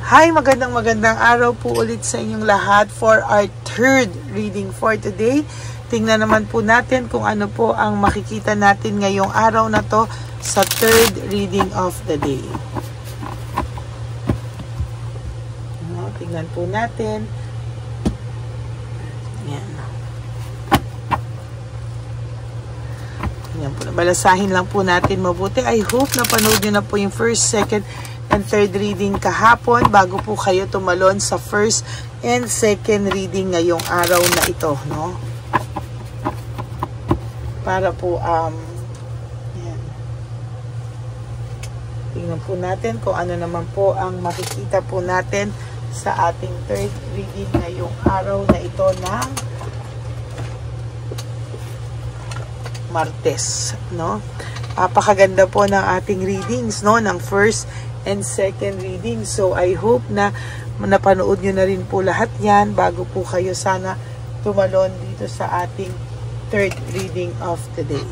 Hi, magandang araw po ulit sa inyong lahat for our third reading for today. Tingnan naman po natin kung ano po ang makikita natin ngayong araw na to sa third reading of the day. Tingnan po natin. Yan. Yan po. Balasahin lang po natin mabuti. I hope na panood nyo na po yung first, second, and third reading kahapon bago po kayo tumalon sa first and second reading ngayong araw na ito, no? Para po yan. Tingnan po natin kung ano naman po ang makikita po natin sa ating third reading ngayong araw na ito ng Martes, no? Napakaganda po ng ating readings, no? Ng first and second reading. So, I hope na napanood nyo na rin po lahat yan bago po kayo sana tumalon dito sa ating third reading of the day.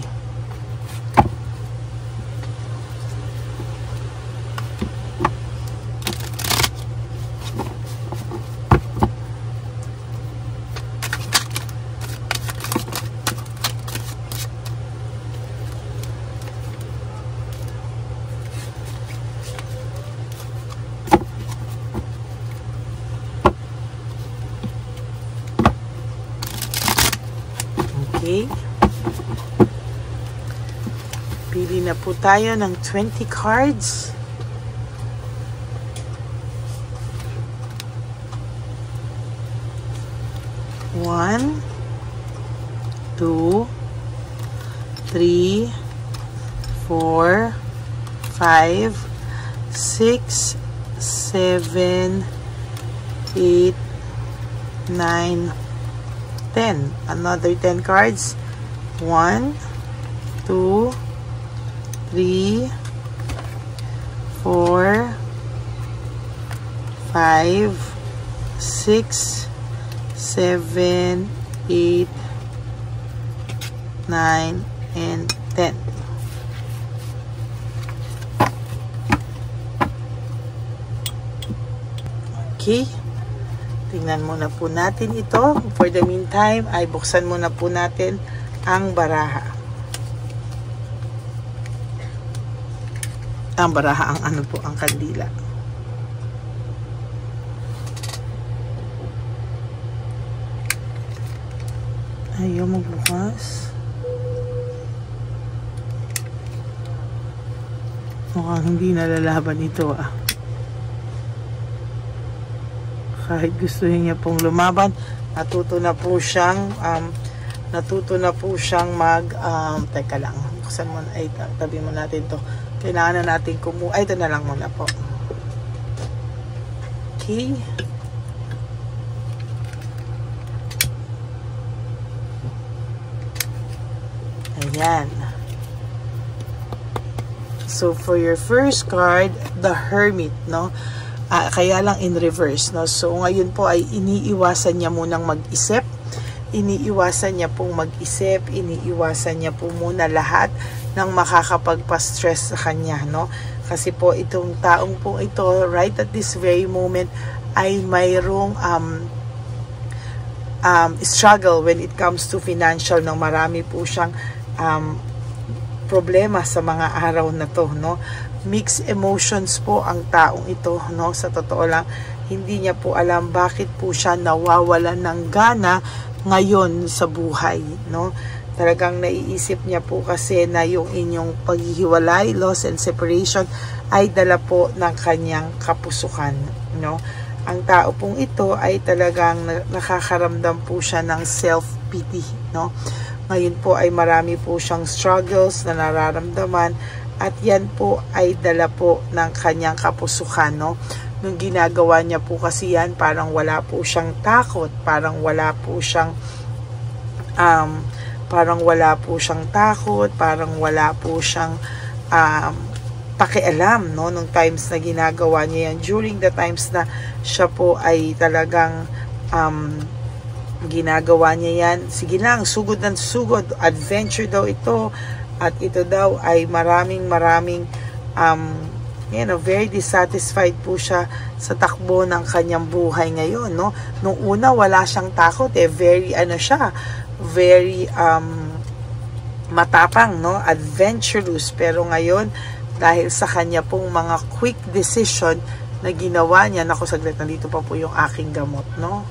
Okay. Pili na po tayo ng 20 cards. One, 2, 3, 4, 5, 6, 7, 8, 9, 10. Another 10 cards. 1, 2, 3, 4, 5, 6, 7, 8, 9, and 10. Okay. Tingnan muna po natin ito. For the meantime, ay buksan muna po natin ang baraha. Ang baraha, ang ano po, ang kandila. Ayaw magbukas. Mukhang hindi nalalaban ito ah. Kahit gusto niya pong lumaban, natuto na po siyang teka lang, buksan mo, ay tabi mo natin to. Kailangan na natin ay ito na lang muna po. Okay. Ayan. So for your first card, the Hermit, no? Kaya lang in reverse, no? So ngayon po ay iniiwasan niya munang mag-isip. Iniiwasan niya pong mag-isip, iniiwasan niya po muna lahat ng makakapagpa-stress sa kanya, no? Kasi po itong taong po ito, right at this very moment, ay mayroong struggle when it comes to financial, no? Marami po siyang problema sa mga araw na to, no? Mixed emotions po ang taong ito, no? Sa totoo lang, hindi niya po alam bakit po siya nawawalan ng gana ngayon sa buhay, no? Talagang naiisip niya po kasi na yung inyong paghihiwalay, loss and separation ay dala po ng kanyang kapusukan, no? Ang tao pong ito ay talagang nakakaramdam po siya ng self-pity, no? Ngayon po ay marami po siyang struggles na nararamdaman at yan po ay dala po ng kanyang kapusukan, no? Nung ginagawa niya po kasi yan, parang wala po siyang takot, parang wala po siyang pakialam, no? Nung times na ginagawa niya yan, during the times na siya po ay talagang ginagawa niya yan, sige lang, sugod ng sugod, adventure daw ito, at ito daw ay maraming Ngayon, very dissatisfied po siya sa takbo ng kanyang buhay ngayon, no? Nung una, wala siyang takot, very, very, matapang, no? Adventurous. Pero ngayon, dahil sa kanya pong mga quick decision na ginawa niya, naku, saglit, nandito pa po yung aking gamot, no?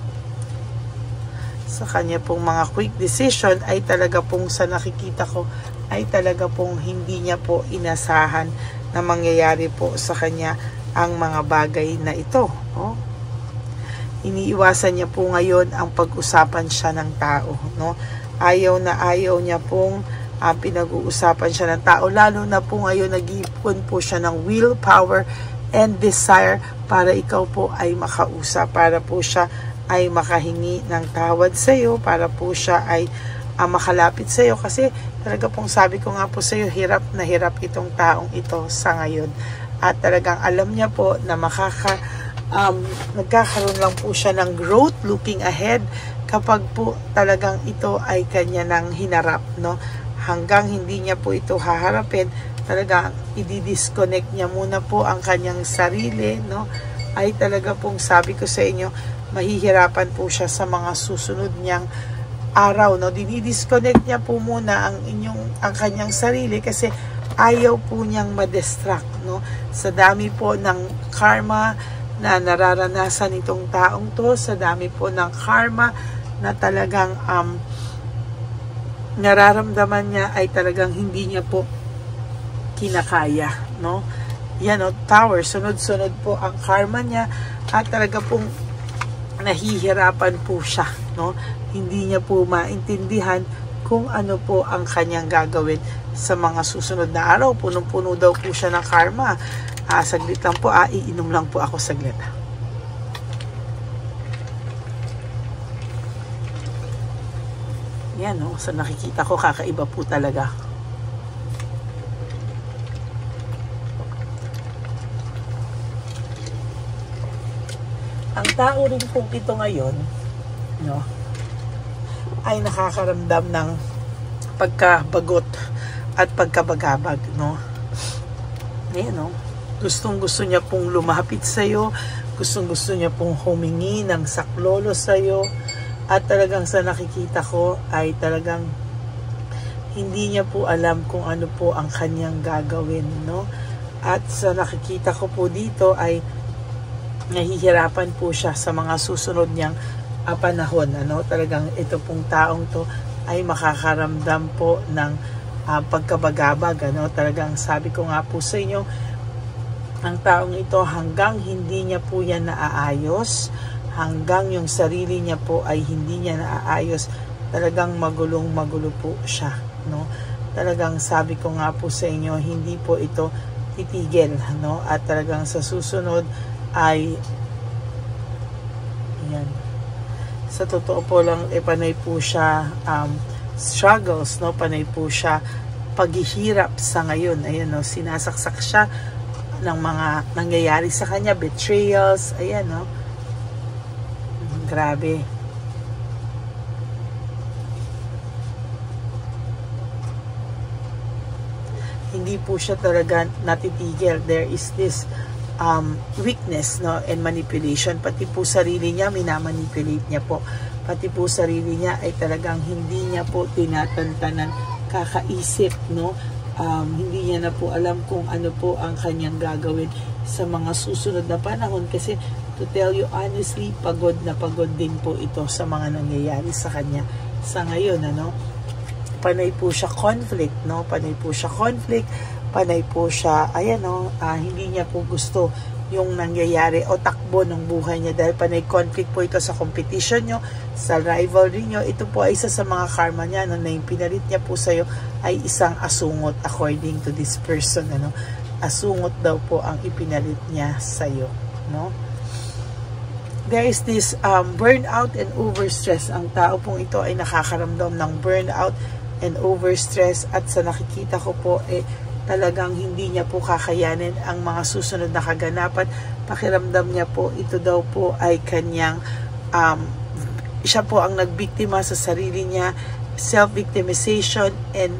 Sa kanya pong mga quick decision, ay talaga pong sa nakikita ko, ay talaga pong hindi niya po inasahan na mangyayari po sa kanya ang mga bagay na ito. Oh. Iniiwasan niya po ngayon ang pag-usapan siya ng tao. No? Ayaw niya pong pinag-uusapan siya ng tao. Lalo na po ngayon nag-iipon po siya ng willpower and desire para ikaw po ay makausap. Para po siya ay makahingi ng tawad sa iyo. Para po siya ay makalapit sa iyo. Kasi talaga pong sabi ko nga po sa iyo, hirap na hirap itong taong ito sa ngayon. At talagang alam niya po na nagkakaroon lang po siya ng growth looking ahead kapag po talagang ito ay kanya nang hinarap, no? Hanggang hindi niya po ito haharapin, talagang i-disconnect niya muna po ang kanyang sarili, no? Ay talaga pong sabi ko sa inyo, mahihirapan po siya sa mga susunod niyang araw, no? Dinidisconnect niya po muna ang kanyang sarili kasi ayaw po niyang ma-distract, no? Sa dami po ng karma na nararanasan itong taong to, sa dami po ng karma na talagang nararamdaman niya, ay talagang hindi niya po kinakaya, no? Yan, no? Tower, sunod-sunod po ang karma niya at talaga pong nahihirapan po siya, no? Hindi niya po maintindihan kung ano po ang kanyang gagawin sa mga susunod na araw. Punong-puno daw po siya ng karma. Saglit lang po, iinom lang po ako saglit. Yan, no? Sa nakikita ko, kakaiba po talaga. Ang tao rin po ito ngayon, no, ay nakakaramdam ng pagkabagot at pagkabagabag, no? Ayan, no? Gustong-gusto niya pong lumapit sa'yo, gustong-gusto niya pong humingi ng saklolo sa'yo, at talagang sa nakikita ko ay talagang hindi niya po alam kung ano po ang kanyang gagawin, no? At sa nakikita ko po dito ay nahihirapan po siya sa mga susunod niyang panahon, ano? Talagang ito pong taong to ay makakaramdam po ng pagkabagabag, ano? Talagang sabi ko nga po sa inyo, ang taong ito hanggang hindi niya po yan naaayos, hanggang yung sarili niya po ay hindi niya naaayos, talagang magulong-magulo po siya, no? Talagang sabi ko nga po sa inyo, hindi po ito titigil, no? At talagang sa susunod ay yan. Sa totoo po lang, panay po siya struggles, no? Panay po siya paghihirap sa ngayon. Ayan, no? Sinasaksak siya ng mga nangyayari sa kanya, betrayals, ayan, no? Grabe. Hindi po siya talaga natitigil. There is this weakness, no, and manipulation. Pati po sarili niya, minamanipulate niya po. Pati po sarili niya ay talagang hindi niya po tinatantanan, kakaisip, no? Hindi niya na po alam kung ano po ang kanyang gagawin sa mga susunod na panahon, kasi to tell you honestly, pagod na pagod din po ito sa mga nangyayari sa kanya sa ngayon, ano? Panay po siya conflict, no? Panay po siya conflict, panay po siya, ayan, no? Hindi niya po gusto yung nangyayari o takbo ng buhay niya dahil panay conflict po ito sa competition nyo, sa rivalry nyo. Ito po ay isa sa mga karma niya, no, na yung pinalit niya po sa'yo ay isang asungot according to this person, ano? Asungot daw po ang ipinalit niya sa'yo, no? There is this burnout and overstress. Ang tao pong ito ay nakakaramdam ng burnout and overstress, at sa nakikita ko po talagang hindi niya po kakayanin ang mga susunod na kaganapan. Pakiramdam niya po, ito daw po ay kanyang siya po ang nagbiktima sa sarili niya, self-victimization and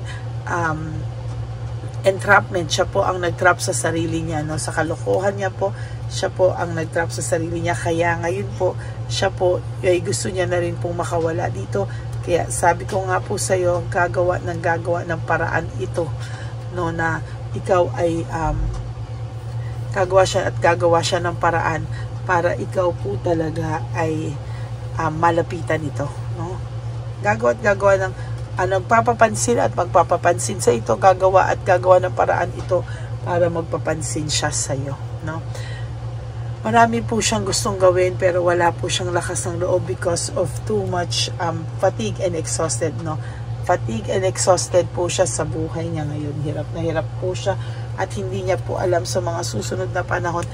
entrapment. Siya po ang nag-trap sa sarili niya, no? Sa kalokohan niya po, siya po ang nag-trap sa sarili niya. Kaya ngayon po, siya po, ay gusto niya na rin pong makawala dito. Kaya sabi ko nga po sa iyo, gagawa ng paraan ito, no, na ikaw ay gagawa siya ng paraan para ikaw po talaga ay malapitan ito, no? Gagawa ng nagpapapansin at magpapapansin sa ito, gagawa ng paraan ito para magpapansin siya sa iyo, no? Marami po siyang gustong gawin pero wala po siyang lakas ng loob because of too much fatigue and exhausted, no? Fatigue and exhausted po siya sa buhay niya ngayon. Hirap na hirap po siya at hindi niya po alam sa mga susunod na panahon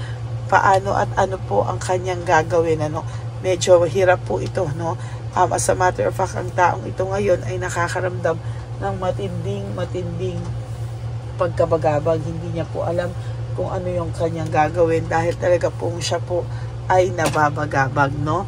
paano at ano po ang kanyang gagawin, ano? Medyo hirap po ito, no? As a matter of fact, ang taong ito ngayon ay nakakaramdam ng matinding pagkabagabag. Hindi niya po alam kung ano yung kanyang gagawin dahil talaga po siya po ay nababagabag, no?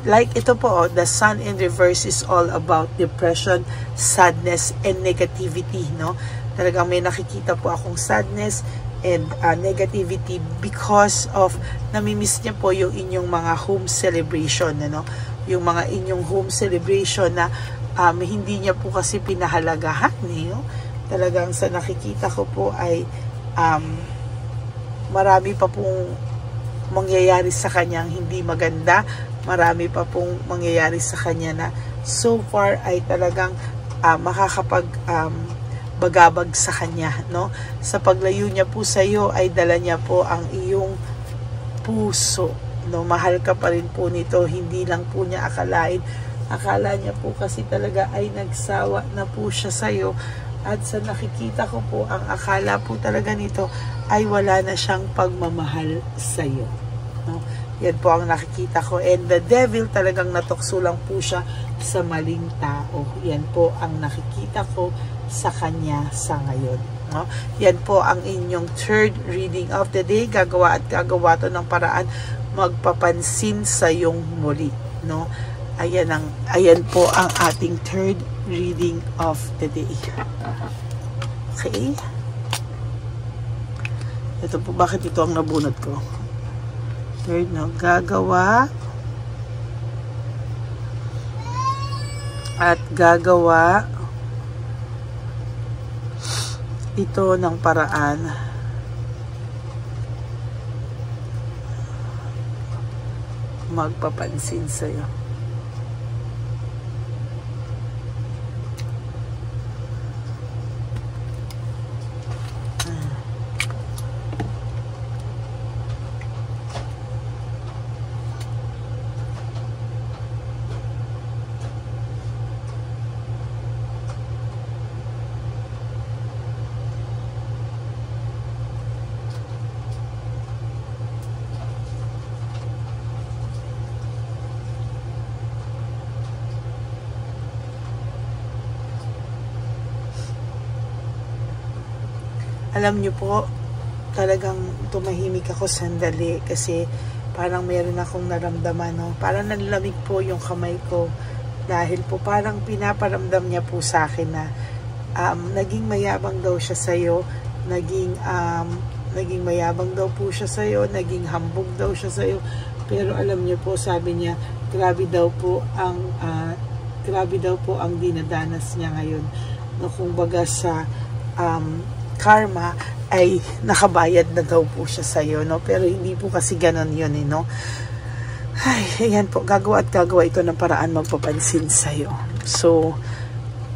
Like ito po, the Sun in reverse is all about depression, sadness, and negativity, no? Talagang may nakikita po akong sadness and negativity because of namimiss niya po yung inyong mga home celebration, ano? Yung mga inyong home celebration na hindi niya po kasi pinahalagahan, no? Talagang sa nakikita ko po ay marami pa pong mangyayari sa kanyang hindi maganda, marami pa pong mangyayari sa kanya na so far ay talagang makakapag bagabag sa kanya, no? Sa paglayo niya po sa iyo ay dala niya po ang iyong puso, no? Mahal ka pa rin po nito, hindi lang po niya akalain. Akala niya po kasi talaga ay nagsawa na po siya sa iyo. At sa nakikita ko po, ang akala po talaga nito ay wala na siyang pagmamahal sa iyo, no? Yan po ang nakikita ko. And the devil talagang natukso lang po siya sa maling tao. Yan po ang nakikita ko sa kanya sa ngayon, no? Yan po ang inyong third reading of the day. Gagawa to ng paraan magpapansin sa iyong muli, no? Ayan po ang ating third reading of the day. Okay? Ito po, bakit ito ang nabunot ko? Third, no? Gagawa ito ng paraan magpapansin sa'yo. Alam niyo po, talagang tumahimik ako sandali kasi parang meron akong naramdaman, no? Parang nanlamig po yung kamay ko dahil po parang pinaparamdam niya po sa akin na naging mayabang daw siya sa'yo, naging mayabang daw po siya sa'yo, naging hambog daw siya sa'yo. Pero alam niyo po, sabi niya, grabe daw po ang dinadanas niya ngayon. No, kung baga sa karma ay nakabayad na daw po siya sa iyo, no? Pero hindi po kasi ganon yun, no? Ay, ayan po, gagawa ito ng paraan magpapansin sa iyo. So,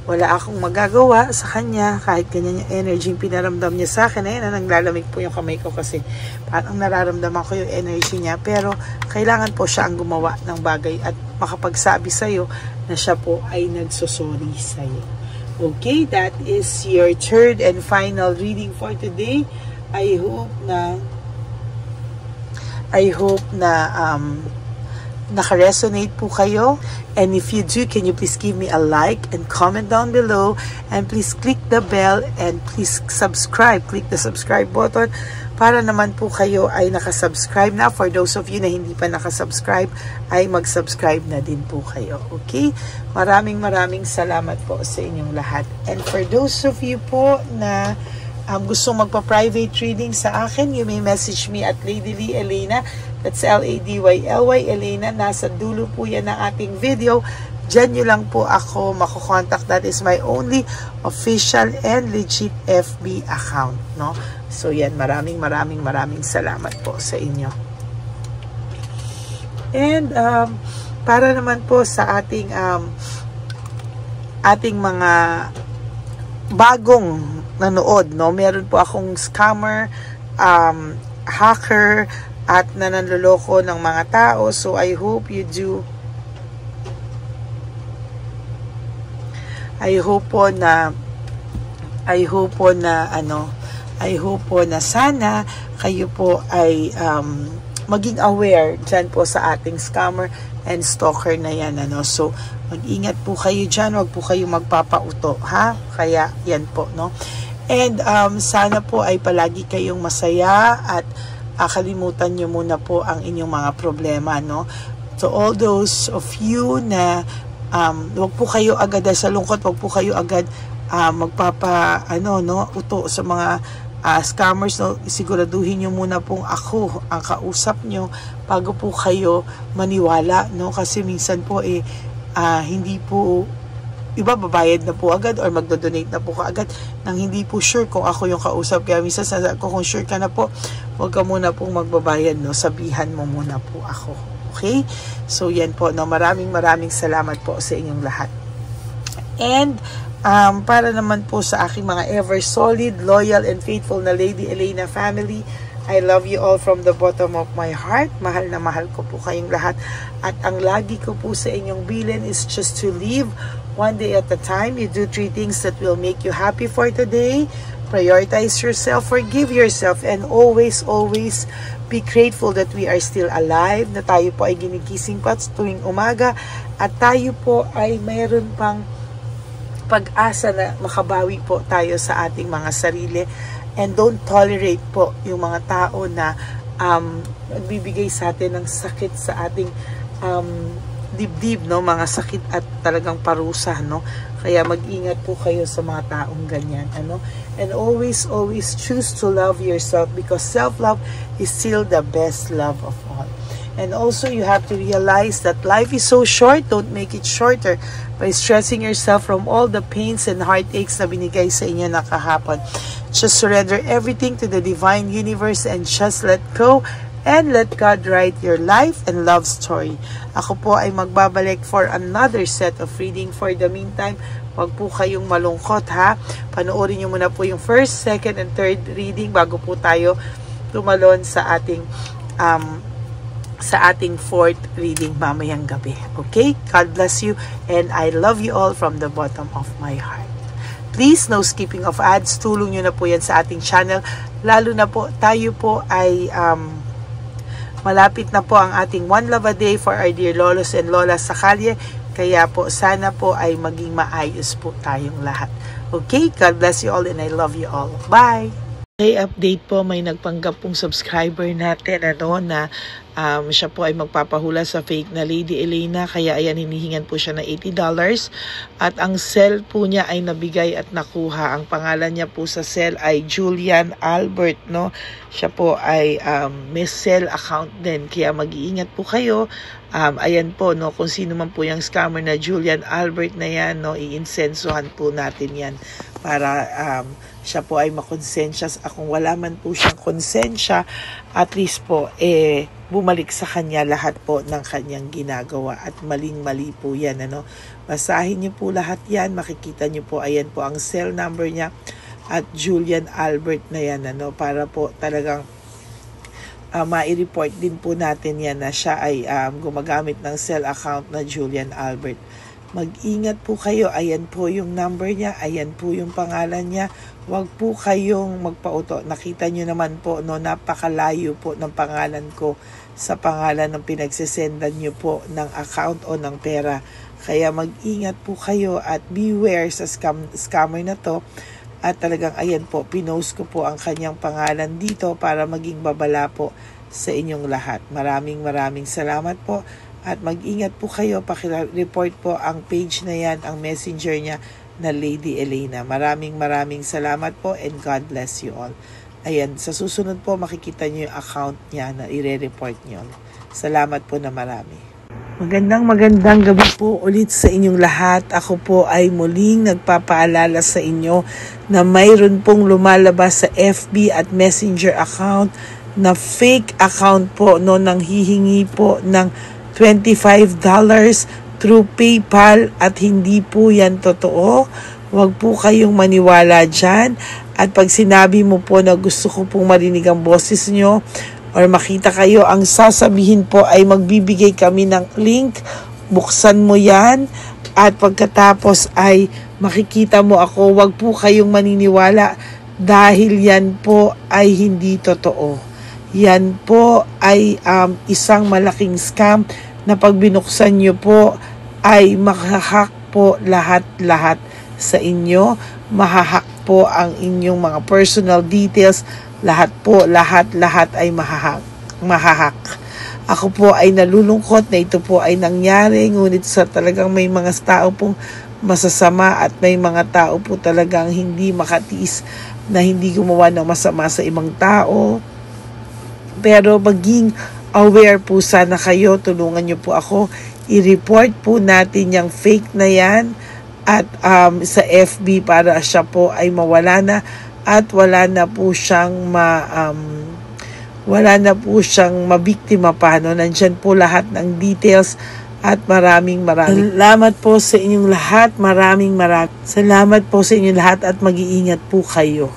wala akong magagawa sa kanya kahit ganyan yung energy yung pinaramdam niya sa akin. Ayun, naglalamig po yung kamay ko kasi parang nararamdaman ko yung energy niya. Pero kailangan po siya ang gumawa ng bagay at makapagsabi sa iyo na siya po ay nagsosorry sa iyo. Okay, that is your third and final reading for today. I hope na naka-resonate po kayo. And if you do, can you please give me a like and comment down below. And please click the bell and please subscribe. Click the subscribe button para naman po kayo ay nakasubscribe na. For those of you na hindi pa nakasubscribe, ay mag-subscribe na din po kayo. Okay? Maraming salamat po sa inyong lahat. And for those of you po na gusto magpa-private reading sa akin, you may message me at Lady Lee Elena. That's LADYLY Elena. Nasa dulo po yan ng ating video. Diyan nyo lang po ako makukontak. That is my only official and legit FB account. No? So yan, maraming salamat po sa inyo. And para naman po sa ating mga bagong nanood, no, meron po akong scammer, hacker, at nananloloko ng mga tao. So I hope you do. I hope po na sana kayo po ay maging aware dyan po sa ating scammer and stalker na yan, ano. So mag-ingat po kayo dyan, wag po kayo magpapauto, ha? Kaya yan po, no. And sana po ay palagi kayong masaya at kalimutan nyo muna po ang inyong mga problema, no. To all those of you na wag po kayo agad sa lungkot, wag po kayo agad uto sa mga scammers, no. Siguraduhin nyo muna pong ako ang kausap nyo bago po kayo maniwala, no. Kasi minsan po hindi po iba babayad na po agad or magdo-donate na po kaagad nang hindi po sure kung ako yung kausap. Kaya minsan sasabi ko, kung sure ka na po, huwag ka muna pong magbabayad, no. Sabihan mo muna po ako. Okay? So yan po, no. Maraming salamat po sa inyong lahat. And para naman po sa aking mga ever solid, loyal, and faithful na Lady Elena family, I love you all from the bottom of my heart. Mahal na mahal ko po kayong lahat. At ang lagi ko po sa inyong bilin is just to live one day at a time. You do 3 things that will make you happy for today. Prioritize yourself, forgive yourself, and always be grateful that we are still alive, na tayo po ay ginigising pa tuwing umaga, at tayo po ay mayroon pang pag-asa na makabawi po tayo sa ating mga sarili. And don't tolerate po yung mga tao na nagbibigay sa atin ng sakit sa ating dibdib, no, mga sakit at talagang parusa, no. Kaya mag-ingat po kayo sa mga taong ganyan, ano. And always choose to love yourself, because self-love is still the best love of all. And also, you have to realize that life is so short. Don't make it shorter by stressing yourself from all the pains and heartaches na binigay sa inyo na kahapon. Just surrender everything to the divine universe and just let go and let God write your life and love story. Ako po ay magbabalik for another set of reading. For the meantime, wag po kayong malungkot, ha. Panoorin nyo muna po yung first, second, and third reading bago po tayo tumalon sa ating fourth reading mamayang gabi. Okay? God bless you, and I love you all from the bottom of my heart. Please, no skipping of ads. Tulong nyo na po yan sa ating channel. Lalo na po, tayo po ay malapit na po ang ating One Love a Day for our dear lolos and lolas sa kalye. Kaya po, sana po ay maging maayos po tayong lahat. Okay? God bless you all, and I love you all. Bye! Okay, update po, may nagpanggap pong subscriber natin, ano, na siya po ay magpapahula sa fake na Lady Elena, kaya ayan, hinihingan po siya ng $80 at ang cell po niya ay nabigay at nakuha. Ang pangalan niya po sa cell ay Julian Albert, no. Siya po ay may cell account din, kaya mag-iingat po kayo. Ayan po, no, kung sino man po yung scammer na Julian Albert na yan, no, i-insensuhan po natin yan para siya po ay makonsensya. Kung wala man po siyang konsensya, at least po bumalik sa kanya lahat po ng kanyang ginagawa, at maling-mali po yan, ano. Basahin niyo po lahat yan, makikita niyo po, ayan po ang cell number niya at Julian Albert na yan, ano, para po talagang ma-report din po natin yan na siya ay gumagamit ng cell account na Julian Albert. Mag-ingat po kayo. Ayan po yung number niya. Ayan po yung pangalan niya. Huwag po kayong magpauto. Nakita nyo naman po, no, napakalayo po ng pangalan ko sa pangalan ng pinagsisendan nyo po ng account o ng pera. Kaya mag-ingat po kayo at beware sa scammer na to. At talagang ayan po, pinost ko po ang kanyang pangalan dito para maging babala po sa inyong lahat. Maraming salamat po. At mag-ingat po kayo, paki-report po ang page na yan, ang messenger niya na Lady Elena. Maraming salamat po and God bless you all. Ayan, sa susunod po makikita nyo yung account niya na i-report nyo. Salamat po na marami. Magandang gabi po ulit sa inyong lahat. Ako po ay muling nagpapaalala sa inyo na mayroon pong lumalabas sa FB at Messenger account na fake account po no, nang hihingi po ng $25 through PayPal at hindi po yan totoo. Huwag po kayong maniwala dyan. At pag sinabi mo po na gusto ko pong marinig ang boses nyo or makita kayo, ang sasabihin po ay magbibigay kami ng link. Buksan mo yan at pagkatapos ay makikita mo ako. Huwag po kayong maniniwala dahil yan po ay hindi totoo. Yan po ay isang malaking scam na pag binuksan nyo po ay mahahack po lahat sa inyo. Mahahack po ang inyong mga personal details. Lahat ay mahahack. Ako po ay nalulungkot na ito po ay nangyari. Ngunit sa talagang may mga tao pong masasama at may mga tao po talagang hindi makatiis na hindi gumawa ng masama sa ibang tao. Pero maging aware po sana kayo. Tulungan niyo po ako. I-report po natin yung fake na yan at sa FB para siya po ay mawala na at wala na po siyang mabiktima pa. No? Nandyan po lahat ng details at maraming salamat po sa inyong lahat. Maraming salamat po sa inyong lahat at mag-iingat po kayo.